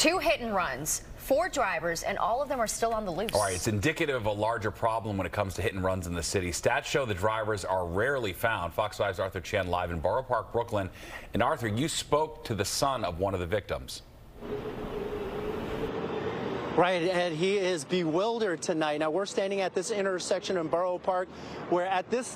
2 hit and runs, 4 drivers, and all of them are still on the loose. All right, it's indicative of a larger problem when it comes to hit and runs in the city. Stats show the drivers are rarely found. Fox 5's Arthur Chan live in Borough Park, Brooklyn. And Arthur, you spoke to the son of one of the victims. Right, and he is bewildered tonight. Now, we're standing at this intersection in Borough Park, where at this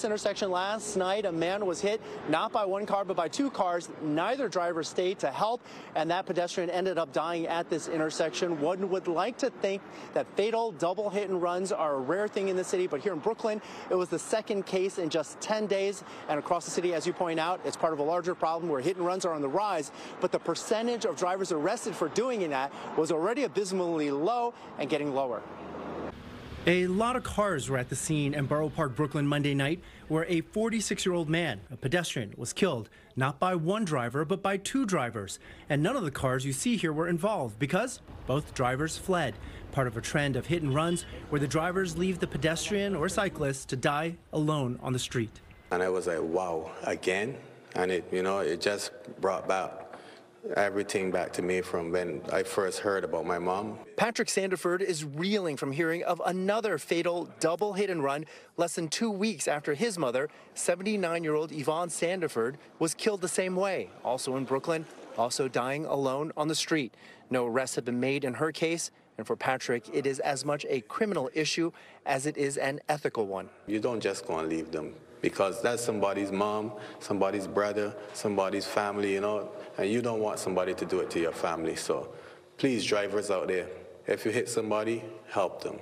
intersection last night, a man was hit, not by 1 car, but by 2 cars. Neither driver stayed to help, and that pedestrian ended up dying at this intersection. One would like to think that fatal double hit and runs are a rare thing in the city, but here in Brooklyn, it was the 2nd case in just 10 days. And across the city, as you point out, it's part of a larger problem where hit and runs are on the rise, but the percentage of drivers arrested for doing that was already abysmally low and getting lower. A lot of cars were at the scene in Borough Park, Brooklyn Monday night, where a 46-year-old man, a pedestrian, was killed, not by 1 driver, but by 2 drivers. And none of the cars you see here were involved because both drivers fled, part of a trend of hit and runs where the drivers leave the pedestrian or cyclist to die alone on the street. And I was like, wow, again? And it just brought back everything back to me from when I first heard about my mom. Patrick Sandiford is reeling from hearing of another fatal double hit and run less than 2 weeks after his mother, 79-year-old Yvonne Sandiford, was killed the same way, also in Brooklyn, also dying alone on the street. No arrests have been made in her case, and for Patrick, it is as much a criminal issue as it is an ethical one. You don't just go and leave them, because that's somebody's mom, somebody's brother, somebody's family, and you don't want somebody to do it to your family. So please, drivers out there, if you hit somebody, help them.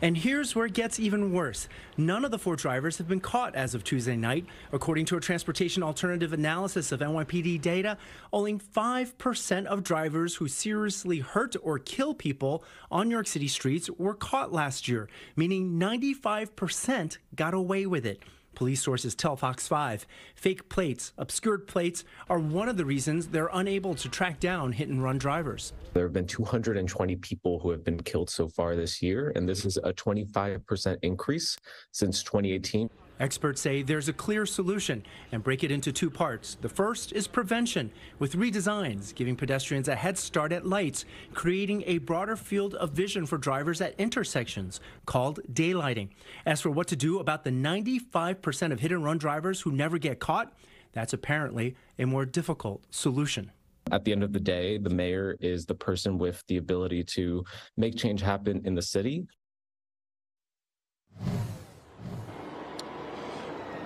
And here's where it gets even worse. None of the 4 drivers have been caught as of Tuesday night. According to a transportation alternative analysis of NYPD data, only 5% of drivers who seriously hurt or kill people on New York City streets were caught last year, meaning 95% got away with it. Police sources tell Fox 5 fake plates, obscured plates are one of the reasons they're unable to track down hit-and-run drivers. There have been 220 people who have been killed so far this year, and this is a 25% increase since 2018. Experts say there's a clear solution and break it into 2 parts. The first is prevention, with redesigns, giving pedestrians a head start at lights, creating a broader field of vision for drivers at intersections, called daylighting. As for what to do about the 95% of hit-and-run drivers who never get caught, that's apparently a more difficult solution. At the end of the day, the mayor is the person with the ability to make change happen in the city.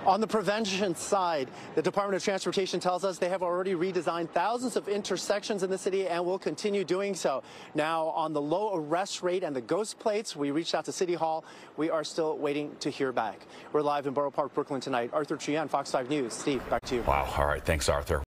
On the prevention side, the Department of Transportation tells us they have already redesigned thousands of intersections in the city and will continue doing so. Now, on the low arrest rate and the ghost plates, we reached out to City Hall. We are still waiting to hear back. We're live in Borough Park, Brooklyn tonight. Arthur Chan, Fox 5 News. Steve, back to you. Wow. All right. Thanks, Arthur.